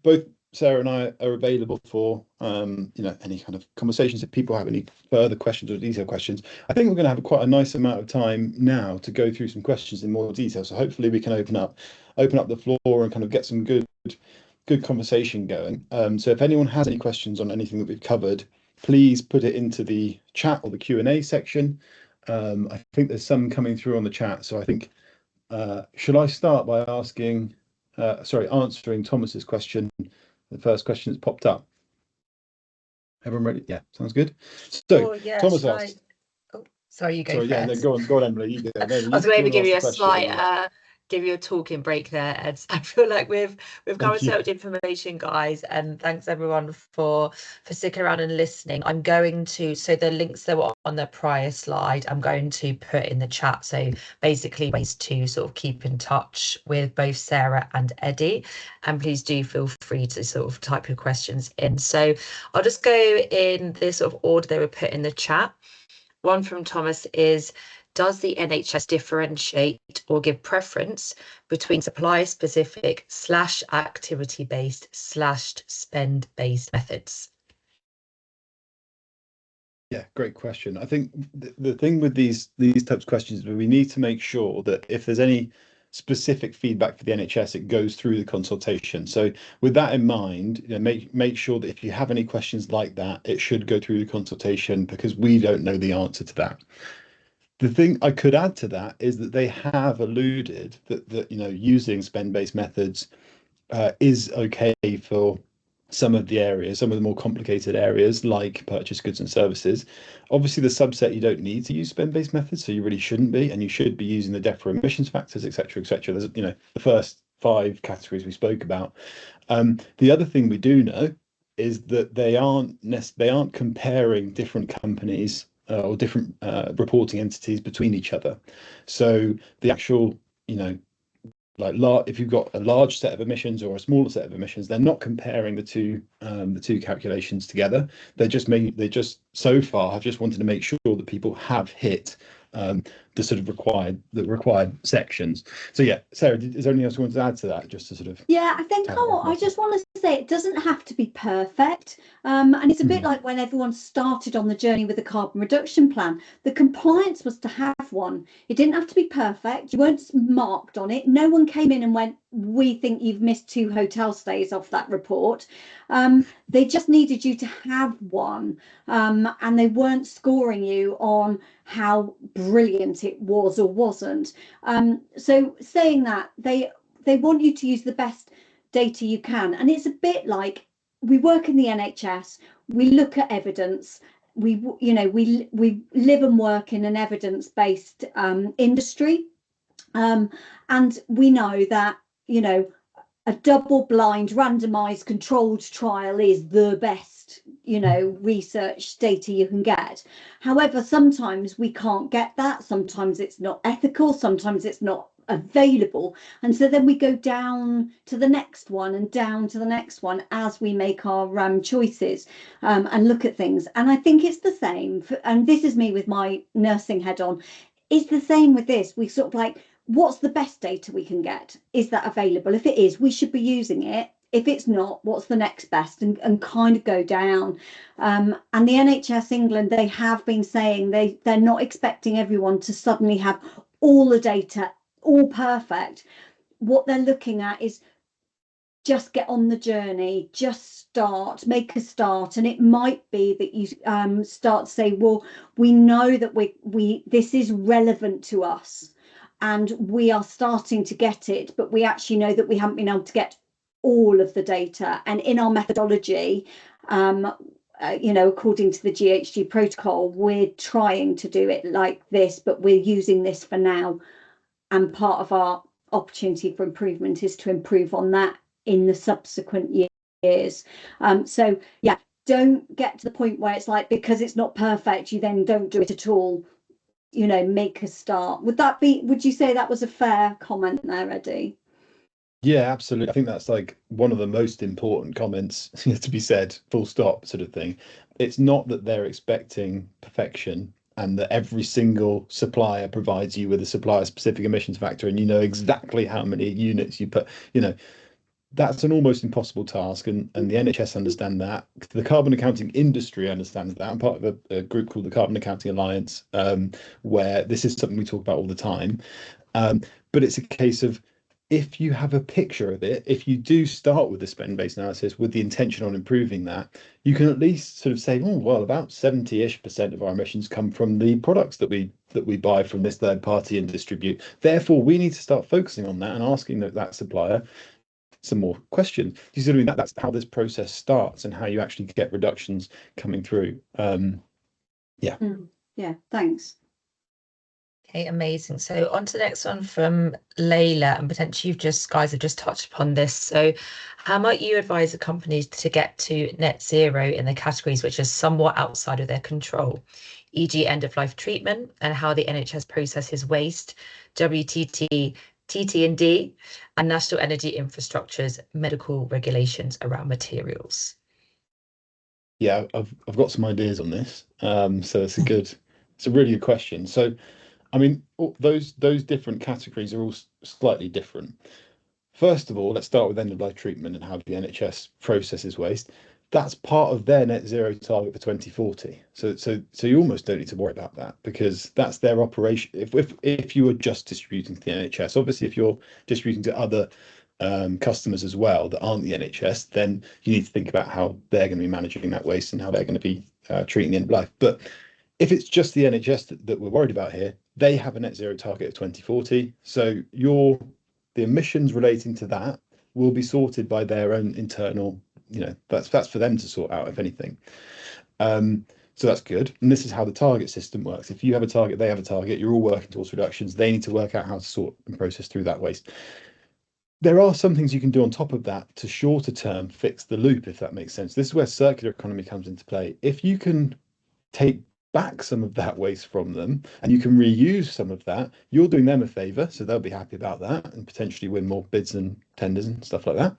both Sarah and I are available for any kind of conversations. If people have any further questions or detailed questions, I think we're going to have quite a nice amount of time now to go through some questions in more detail. So hopefully we can open up the floor and kind of get some good conversation going. So if anyone has any questions on anything that we've covered, please put it into the chat or the Q&A section. I think there's some coming through on the chat. So I think, should I start by answering Thomas's question? The first question that's popped up. Everyone ready? Yeah, sounds good. So yeah, Thomas asked. Sorry, you go Sorry, first. yeah, no, go on, Emily. You go. No, I was going to give you a slight, give you a talking break there, Ed. I feel like we've covered so much information, guys, and thanks everyone for sticking around and listening. I'm going to, so the links that were on the prior slide, I'm going to put in the chat. So basically ways to sort of keep in touch with both Sarah and Eddie, and please do feel free to sort of type your questions in. So I'll just go in this sort of order they were put in the chat. One from Thomas is, does the NHS differentiate or give preference between supplier-specific / activity-based / spend-based methods? Yeah, great question. I think the thing with these types of questions is we need to make sure that if there's any specific feedback for the NHS, it goes through the consultation. So with that in mind, make sure that if you have any questions like that, it should go through the consultation, because we don't know the answer to that. The thing I could add to that is that they have alluded that using spend-based methods is okay for some of the more complicated areas like purchase goods and services. Obviously, the subset, you don't need to use spend-based methods, so you really shouldn't be, and you should be using the DEFRA emissions factors, etc., etc. There's the first 5 categories we spoke about. The other thing we do know is that they aren't comparing different companies or different reporting entities between each other. So the actual if you've got a large set of emissions or a smaller set of emissions, they're not comparing the two calculations together. They just so far have just wanted to make sure that people have hit the sort of required sections. So yeah, Sarah, is there anything else you want to add to that? Just to sort of I think I just want to say it doesn't have to be perfect, and it's a bit like when everyone started on the journey with the carbon reduction plan. The compliance was to have one. It didn't have to be perfect. You weren't marked on it. No one came in and went, we think you've missed 2 hotel stays off that report. They just needed you to have one, and they weren't scoring you on how brilliant it was or wasn't. So saying that, they want you to use the best data you can, and it's a bit like we work in the NHS. We look at evidence. We live and work in an evidence-based industry, and we know that a double-blind randomized controlled trial is the best research data you can get. However, sometimes we can't get that. Sometimes it's not ethical, sometimes it's not available, and so then we go down to the next one and down to the next one as we make our choices and look at things. And I think it's the same and this is me with my nursing head on. It's the same with this. We sort of like, what's the best data we can get? Is that available? If it is, we should be using it. If it's not, what's the next best? And kind of go down. And the NHS England, they have been saying they're not expecting everyone to suddenly have all the data, all perfect. What they're looking at is just get on the journey, just start, make a start. And it might be that you start to say, well, we know that this is relevant to us, and we are starting to get it, but we actually know that we haven't been able to get all of the data. And in our methodology, according to the GHG protocol, we're trying to do it like this, but we're using this for now. And part of our opportunity for improvement is to improve on that in the subsequent years. So yeah, don't get to the point where it's like, because it's not perfect, you then don't do it at all. Make a start. Would you say that was a fair comment there, Eddie? Yeah, absolutely. I think that's like one of the most important comments to be said, full stop sort of thing. It's not that they're expecting perfection and that every single supplier provides you with a supplier specific emissions factor and you know exactly how many units you put, that's an almost impossible task, and the NHS understand that. The carbon accounting industry understands that. I'm part of a group called the Carbon Accounting Alliance, where this is something we talk about all the time. But it's a case of, if you have a picture of it, if you do start with the spend-based analysis with the intention on improving that, you can at least sort of say, oh, well, about 70-ish% of our emissions come from the products that we buy from this third party and distribute. Therefore, we need to start focusing on that and asking that supplier some more questions. You see what I mean? That's how this process starts and how you actually get reductions coming through. Yeah, thanks. Okay, amazing. So on to the next one from Layla, and potentially guys have just touched upon this. So how might you advise the companies to get to net zero in the categories which are somewhat outside of their control, e.g. end of life treatment, and how the NHS processes waste, WTT, TT&D, and National Energy Infrastructure's medical regulations around materials? Yeah, I've got some ideas on this. So it's a really good question. So I mean, those different categories are all slightly different. First of all, let's start with end of life treatment and how the NHS processes waste. That's part of their net zero target for 2040. So you almost don't need to worry about that, because that's their operation. If you were just distributing to the NHS, obviously, if you're distributing to other customers as well that aren't the NHS, then you need to think about how they're going to be managing that waste and how they're going to be treating the end of life. But if it's just the NHS that we're worried about here, they have a net zero target of 2040. So the emissions relating to that will be sorted by their own internal, that's for them to sort out, if anything. So that's good. And this is how the target system works. If you have a target, they have a target, you're all working towards reductions. They need to work out how to sort and process through that waste. There are some things you can do on top of that to shorter term fix the loop, if that makes sense. This is where circular economy comes into play. If you can take back some of that waste from them and you can reuse some of that, you're doing them a favor, so they'll be happy about that and potentially win more bids and tenders and stuff like that,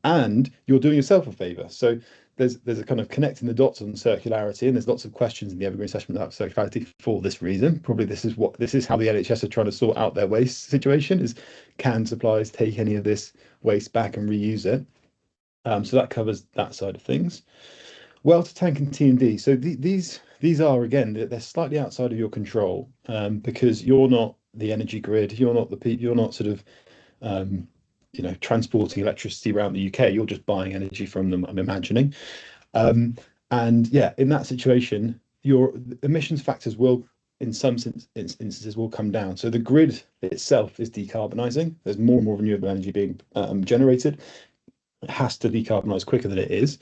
and you're doing yourself a favor. So there's a kind of connecting the dots on circularity, and there's lots of questions in the Evergreen assessment about circularity for this reason. Probably this is how the NHS are trying to sort out their waste situation, is can suppliers take any of this waste back and reuse it? So that covers that side of things. Well to tank and T&D. So these are, again, they're slightly outside of your control, because you're not the energy grid, you're not sort of transporting electricity around the UK. You're just buying energy from them, I'm imagining. And yeah, in that situation, your emissions factors will, in some instances, will come down. So the grid itself is decarbonising. There's more and more renewable energy being generated. It has to decarbonise quicker than it is.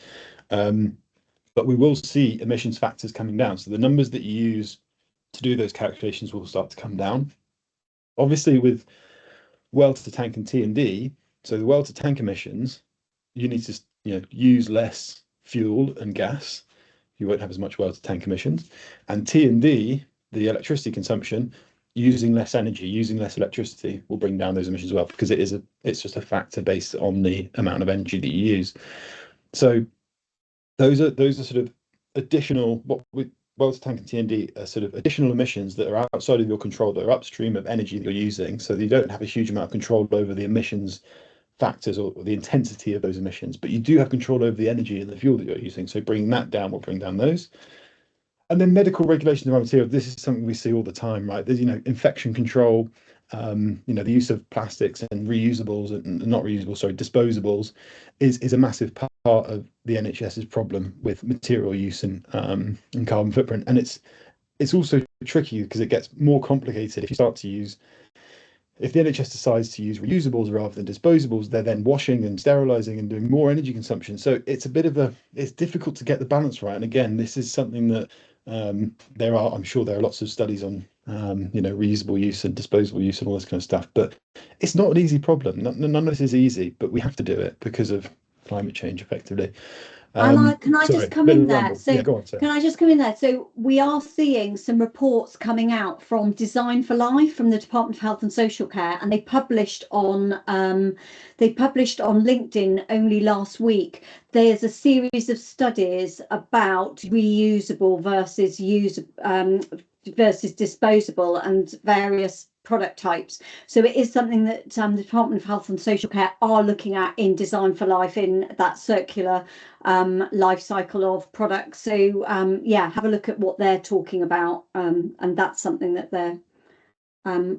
But we will see emissions factors coming down. So the numbers that you use to do those calculations will start to come down. Obviously, with well to tank and T&D, so the well to tank emissions, you need to use less fuel and gas. You won't have as much well to tank emissions. And T&D, the electricity consumption, using less energy, using less electricity will bring down those emissions as well, because it's just a factor based on the amount of energy that you use. So those are sort of additional, well to tank and T&D are sort of additional emissions that are outside of your control, that are upstream of energy that you're using, so that you don't have a huge amount of control over the emissions factors or the intensity of those emissions, but you do have control over the energy and the fuel that you're using. So bringing that down will bring down those. And then medical regulations around material. This is something we see all the time, right? There's infection control, the use of plastics and reusables and not reusable, sorry, disposables is a massive part of the NHS's problem with material use and carbon footprint. And it's also tricky because it gets more complicated if you start to use. If the NHS decides to use reusables rather than disposables, they're then washing and sterilising and doing more energy consumption. So it's it's difficult to get the balance right. And again, this is something that I'm sure there are lots of studies on reusable use and disposable use and all this kind of stuff, but it's not an easy problem. None of this is easy, but we have to do it because of climate change, effectively. Can I just come in there? So yeah, go on, can I just come in there? So we are seeing some reports coming out from Design for Life from the Department of Health and Social Care, and they published on LinkedIn only last week. There's a series of studies about reusable versus versus disposable and various product types. So it is something that the Department of Health and Social Care are looking at in Design for Life, in that circular life cycle of products. So yeah, have a look at what they're talking about, and that's something that they're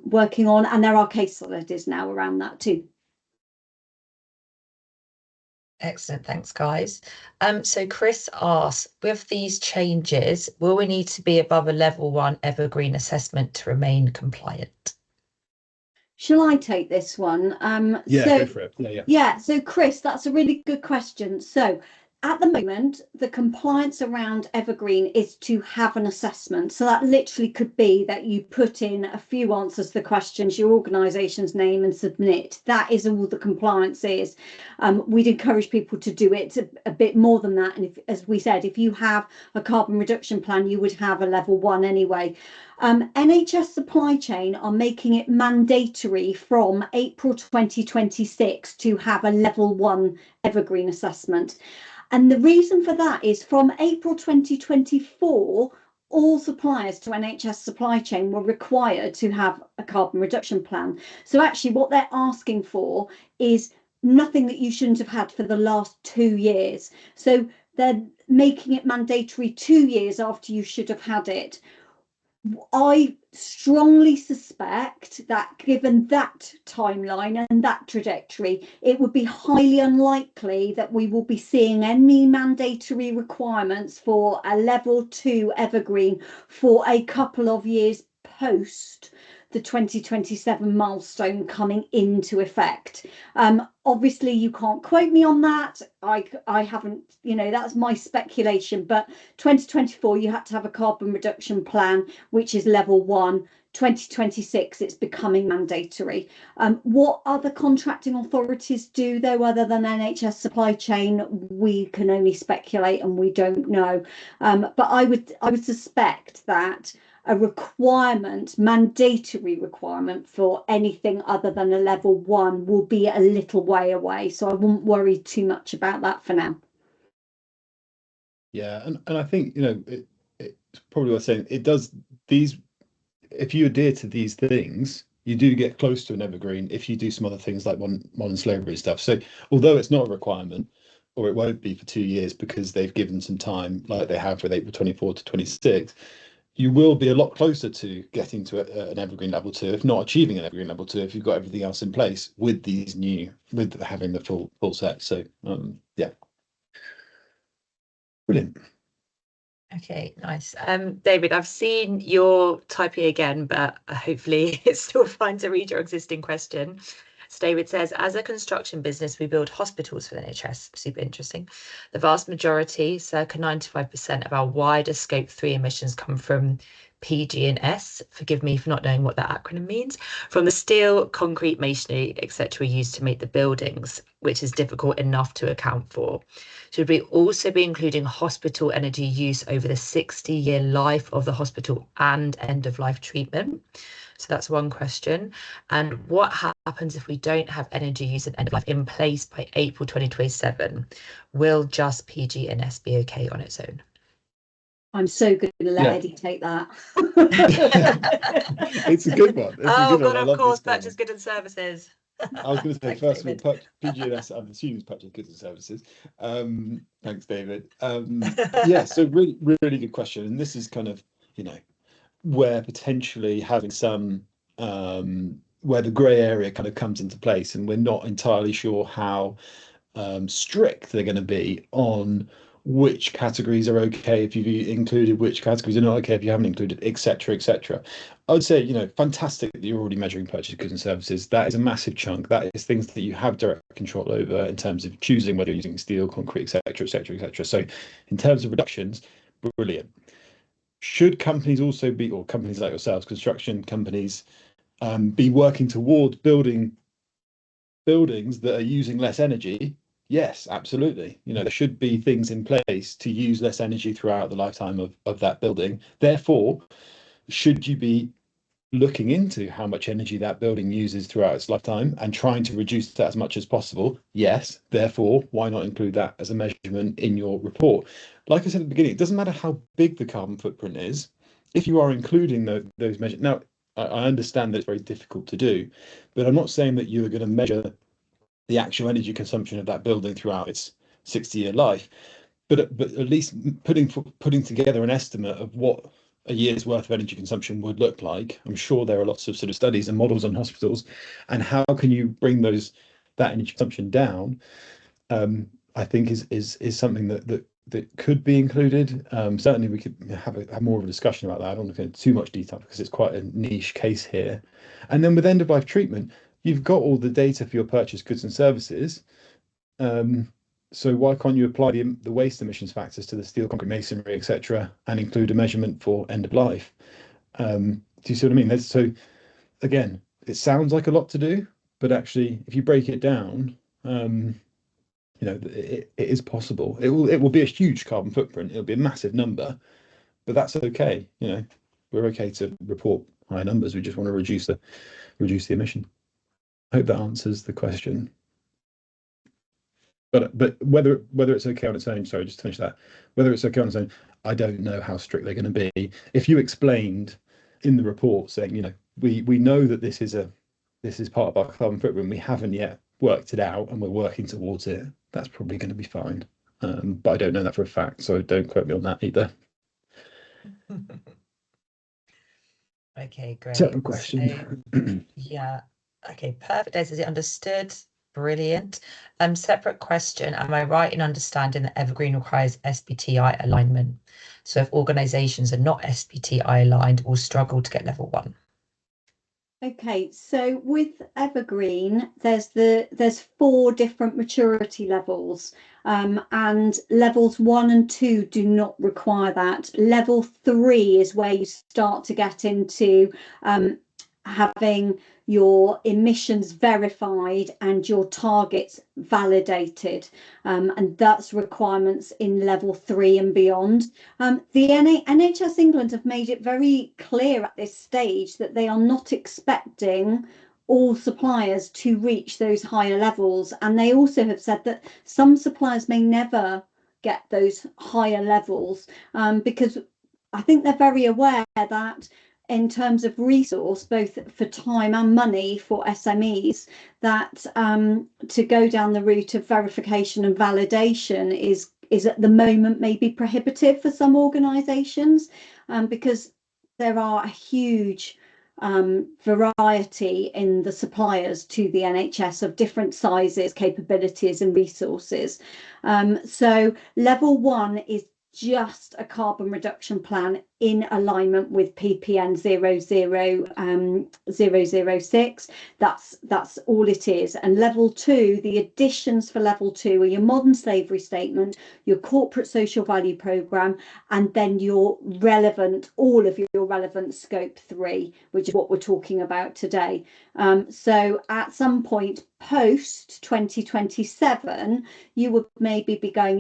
working on, and there are case studies now around that too. Excellent, thanks guys. So Chris asks, with these changes, will we need to be above a level 1 evergreen assessment to remain compliant? Shall I take this one? Yeah, so go for it. yeah, so Chris, that's a really good question. So at the moment, the compliance around evergreen is to have an assessment. So that literally could be that you put in a few answers to the questions, your organisation's name, and submit. That is all the compliance is. We'd encourage people to do it a bit more than that. And if, as we said, if you have a carbon reduction plan, you would have a level 1 anyway. NHS Supply Chain are making it mandatory from April 2026 to have a level 1 evergreen assessment. And the reason for that is from April 2024, all suppliers to NHS Supply Chain were required to have a carbon reduction plan. So actually what they're asking for is nothing that you shouldn't have had for the last 2 years. So they're making it mandatory 2 years after you should have had it. I strongly suspect that given that timeline and that trajectory, it would be highly unlikely that we will be seeing any mandatory requirements for a level 2 evergreen for a couple of years post the 2027 milestone coming into effect. Obviously you can't quote me on that. I haven't, you know, that's my speculation, but 2024 you had to have a carbon reduction plan, which is level 1. 2026 it's becoming mandatory. What other contracting authorities do though, other than NHS Supply Chain, we can only speculate and we don't know. But I would suspect that a requirement, mandatory requirement for anything other than a level 1 will be a little way away. So I wouldn't worry too much about that for now. Yeah, and I think, you know, it's probably worth saying it does these, if you adhere to these things, you do get close to an evergreen if you do some other things like modern slavery stuff. So although it's not a requirement, or it won't be for 2 years because they've given some time, like they have with April 24 to 26, you will be a lot closer to getting to an evergreen level 2, if not achieving an evergreen level 2, if you've got everything else in place with these new, with having the full set. So yeah, brilliant. Okay, nice. David, I've seen your typing again, but hopefully it's still fine to read your existing question. So David says, as a construction business, we build hospitals for the NHS. Super interesting. The vast majority, circa 95% of our wider scope 3 emissions come from PG&S. Forgive me for not knowing what that acronym means. From the steel, concrete, masonry, etc. used to make the buildings, which is difficult enough to account for. Should we also be including hospital energy use over the 60-year life of the hospital and end of life treatment? So that's one question. And what happens if we don't have energy use and end of life in place by April 2027? Will just PG&S be okay on its own? I'm so going to let Eddie take that. It's a good one. It's a good but one. of course, purchase goods and services. I was going to say, Thanks, first David. of all, PG&S, I'm assuming it's purchase goods and services. Thanks, David. Yeah, so really, really good question. And this is kind of, you know, where potentially having some, where the grey area kind of comes into place, and we're not entirely sure how strict they're going to be on which categories are okay if you've included, which categories are not okay if you haven't included, etc., etc. I would say, you know, fantastic that you're already measuring purchase goods and services. That is a massive chunk. That is things that you have direct control over in terms of choosing whether you're using steel, concrete, etc., etc., etc. So in terms of reductions, brilliant. Should companies also be, or companies like yourselves, construction companies, be working towards building buildings that are using less energy? Yes, absolutely. You know, there should be things in place to use less energy throughout the lifetime of that building. Therefore, should you be looking into how much energy that building uses throughout its lifetime and trying to reduce that as much as possible? Yes. Therefore, why not include that as a measurement in your report? Like I said at the beginning, it doesn't matter how big the carbon footprint is, if you are including those measures. Now, I understand that it's very difficult to do, but I'm not saying that you are going to measure the actual energy consumption of that building throughout its 60-year life, but at least putting together an estimate of what a year's worth of energy consumption would look like. I'm sure there are lots of sort of studies and models on hospitals, and how can you bring that energy consumption down? I think is something that could be included. Certainly, we could have more of a discussion about that. I don't want to go into too much detail because it's quite a niche case here. And then with end of life treatment, you've got all the data for your purchased goods and services. So why can't you apply the waste emissions factors to the steel, concrete, masonry, etc., and include a measurement for end of life? Do you see what I mean? So again, it sounds like a lot to do, but actually, if you break it down, it is possible. It will be a huge carbon footprint. It'll be a massive number, but that's okay. We're okay to report high numbers. We just want to reduce the emission. I hope that answers the question. But whether it's okay on its own, sorry, just to finish that, whether it's okay on its own, I don't know how strict they're going to be. If you explained in the report saying, we know that this is part of our carbon footprint, we haven't yet worked it out and we're working towards it, that's probably going to be fine. But I don't know that for a fact, so don't quote me on that either. Okay, great. Second question. So, yeah. Okay, perfect. Is it understood? Brilliant. Separate question. Am I right in understanding that Evergreen requires SBTi alignment? So if organisations are not SBTi aligned, will struggle to get level 1. Okay, so with Evergreen, there's 4 different maturity levels, and levels 1 and 2 do not require that. Level 3 is where you start to get into having your emissions verified and your targets validated, and that's requirements in level 3 and beyond. The NHS England have made it very clear at this stage that they are not expecting all suppliers to reach those higher levels, and they also have said that some suppliers may never get those higher levels, because I think they're very aware that in terms of resource, both for time and money for SMEs, that to go down the route of verification and validation is at the moment maybe prohibitive for some organisations, because there are a huge variety in the suppliers to the NHS of different sizes, capabilities and resources. So level 1 is just a carbon reduction plan in alignment with PPN 00006. That's all it is. And level 2, the additions for level 2 are your modern slavery statement, your corporate social value programme, and then all of your relevant scope 3, which is what we're talking about today. So at some point post 2027, you would maybe be going,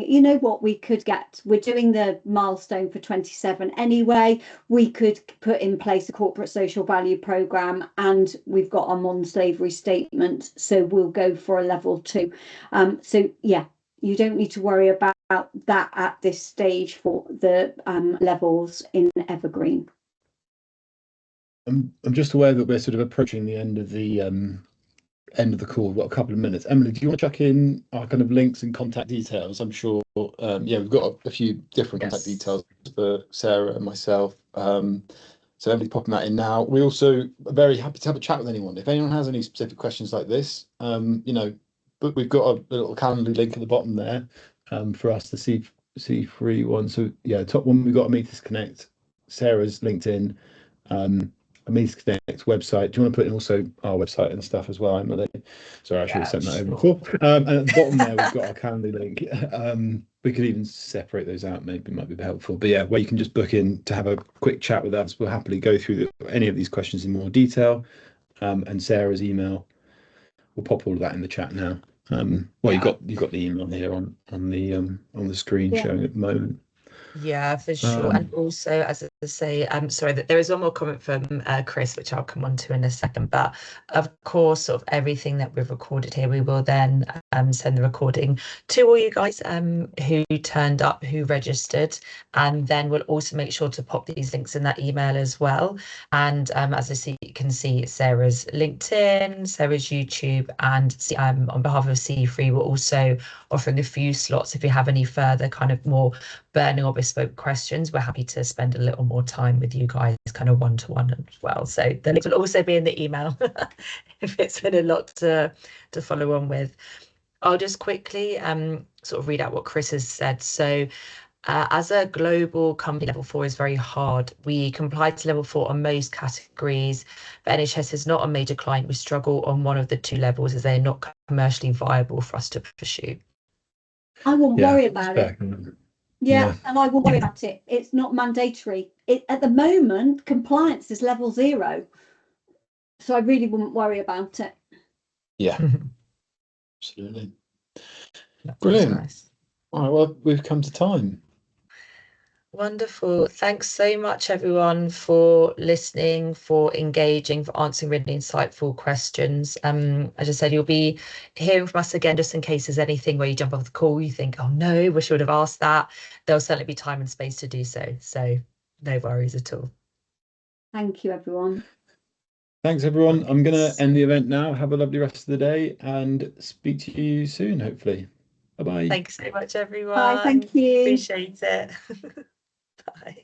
we're doing the milestone for 27 anyway, we could put in place a corporate social value programme, and we've got our modern slavery statement, so we'll go for a level 2. So yeah, you don't need to worry about that at this stage for the levels in Evergreen. I'm just aware that we're sort of approaching the end of the call. We've got a couple of minutes. Emily, do you want to chuck in our kind of links and contact details? I'm sure, we've got a few different contact details for Sarah and myself. So Emily's popping that in now. We also are very happy to have a chat with anyone. If anyone has any specific questions like this, but we've got a little Calendly link at the bottom there for us to see free one. So yeah, top one, we've got Amethyst Connect, Sarah's LinkedIn, Amethyst Connect website. Do you want to put in also our website and stuff as well, Emily? Sorry, I should have sent that over before. And at the bottom there, we've got our Calendly link. We could even separate those out, maybe might be helpful. But yeah, where you can just book in to have a quick chat with us. We'll happily go through any of these questions in more detail. And Sarah's email, we'll pop all of that in the chat now. You've got the email here on the screen showing at the moment. Yeah, for sure. And Um, also, as I say, sorry, that there is one more comment from Chris, which I'll come on to in a second. But of course, sort of everything that we've recorded here, we will then send the recording to all you guys who turned up, who registered, and then we'll also make sure to pop these links in that email as well. And as I see, you can see Sarah's LinkedIn, Sarah's YouTube, and on behalf of C3, we're also offering a few slots if you have any further kind of more burning or bespoke questions. We're happy to spend a little more time with you guys kind of one-to-one as well. So the link will also be in the email if it's been a lot to follow on with. I'll just quickly sort of read out what Chris has said. So as a global company, level 4 is very hard. We comply to level 4 on most categories, but NHS is not a major client. We struggle on one of the 2 levels as they're not commercially viable for us to pursue. I won't yeah, worry about it. Yeah, and I won't worry about it. It's not mandatory. At the moment, compliance is level 0. So I really wouldn't worry about it. Yeah, absolutely. That Brilliant. nice. All right, well, we've come to time. Wonderful. Thanks so much, everyone, for listening, for engaging, for answering really insightful questions. As I said, you'll be hearing from us again, just in case there's anything where you jump off the call, you think, oh no, we should have asked that. There'll certainly be time and space to do so. So no worries at all. Thank you, everyone. Thanks, everyone. I'm going to end the event now. Have a lovely rest of the day and speak to you soon, hopefully. Bye-bye. Thanks so much, everyone. Bye, thank you. Appreciate it. Bye.